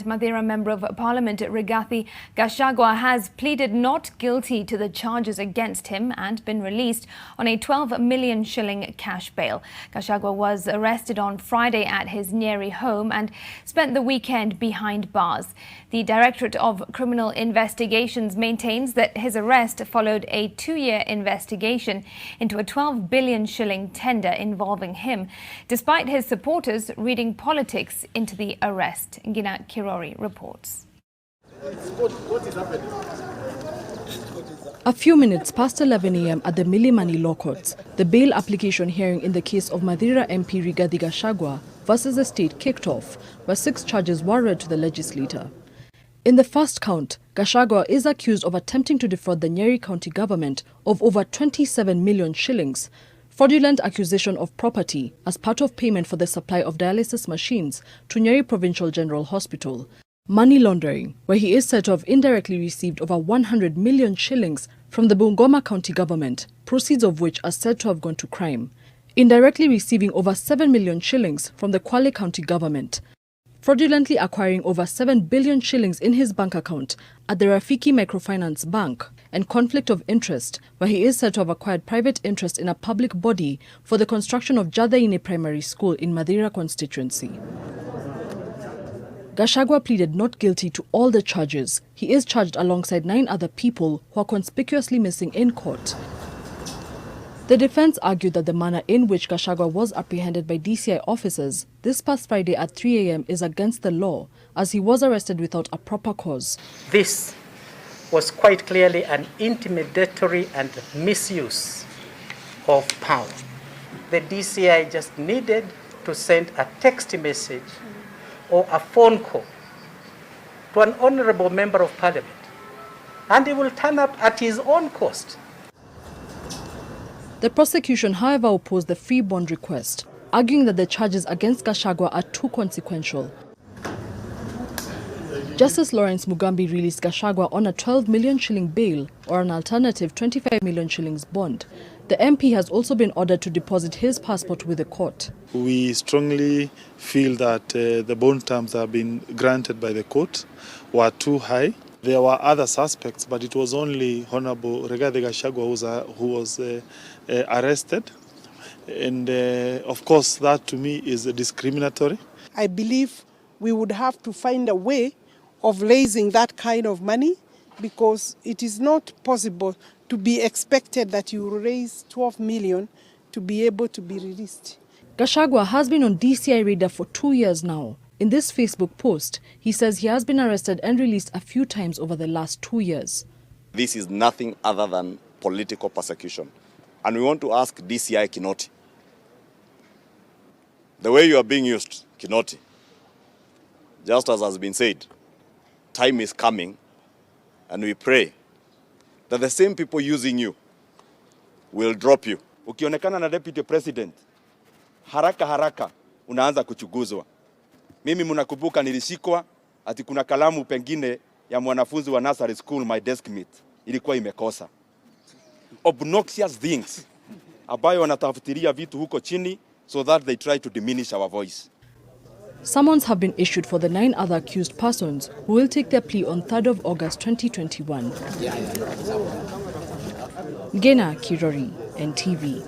Madeira Member of Parliament Rigathi Gachagua has pleaded not guilty to the charges against him and been released on a 12 million shilling cash bail. Gachagua was arrested on Friday at his Nyeri home and spent the weekend behind bars. The Directorate of Criminal Investigations maintains that his arrest followed a 2-year investigation into a 12 billion shilling tender involving him, despite his supporters reading politics into the arrest. Gina reports. A few minutes past 11 a.m. at the Milimani Law Courts, the bail application hearing in the case of Madeira MP Rigathi Gachagua versus the state kicked off, where 6 charges were read to the legislator. In the first count, Gachagua is accused of attempting to defraud the Nyeri County government of over 27 million shillings, fraudulent acquisition of property as part of payment for the supply of dialysis machines to Nyeri Provincial General Hospital, money laundering, where he is said to have indirectly received over 100 million shillings from the Bungoma County government, proceeds of which are said to have gone to crime, indirectly receiving over 7 million shillings from the Kwale County government, fraudulently acquiring over 7 billion shillings in his bank account at the Rafiki Microfinance Bank, and conflict of interest, where he is said to have acquired private interest in a public body for the construction of Jadaine Primary School in Madeira constituency. Gachagua pleaded not guilty to all the charges. He is charged alongside 9 other people who are conspicuously missing in court. The defense argued that the manner in which Gachagua was apprehended by DCI officers this past Friday at 3 a.m. is against the law, as he was arrested without a proper cause. This was quite clearly an intimidatory and misuse of power. The DCI just needed to send a text message or a phone call to an honorable member of parliament, and he will turn up at his own cost. The prosecution, however, opposed the free bond request, arguing that the charges against Gachagua are too consequential. Justice Lawrence Mugambi released Gachagua on a 12 million shilling bail or an alternative 25 million shillings bond. The MP has also been ordered to deposit his passport with the court. We strongly feel that the bond terms that have been granted by the court were too high. There were other suspects, but it was only Honorable Rigathi Gachagua who was arrested. And of course, that to me is discriminatory. I believe we would have to find a way of raising that kind of money, because it is not possible to be expected that you raise 12 million to be able to be released. Gachagua has been on DCI radar for 2 years now. In this Facebook post, he says he has been arrested and released a few times over the last 2 years. This is nothing other than political persecution. And we want to ask DCI Kinoti, the way you are being used, Kinoti, just as has been said, time is coming, and we pray that the same people using you will drop you. Ukionekana na deputy president, haraka unaanza kuchuguzwa. Mimi mnakumbuka nilishikwa ati kuna kalamu pengine ya mwanafunzi wa nursery school, my desk mate, ilikuwa imekosa. Obnoxious things ambayo wanatafutiria vitu huko chini so that they try to diminish our voice. Summons have been issued for the 9 other accused persons who will take their plea on 3rd of August 2021. Gena Kirori, NTV.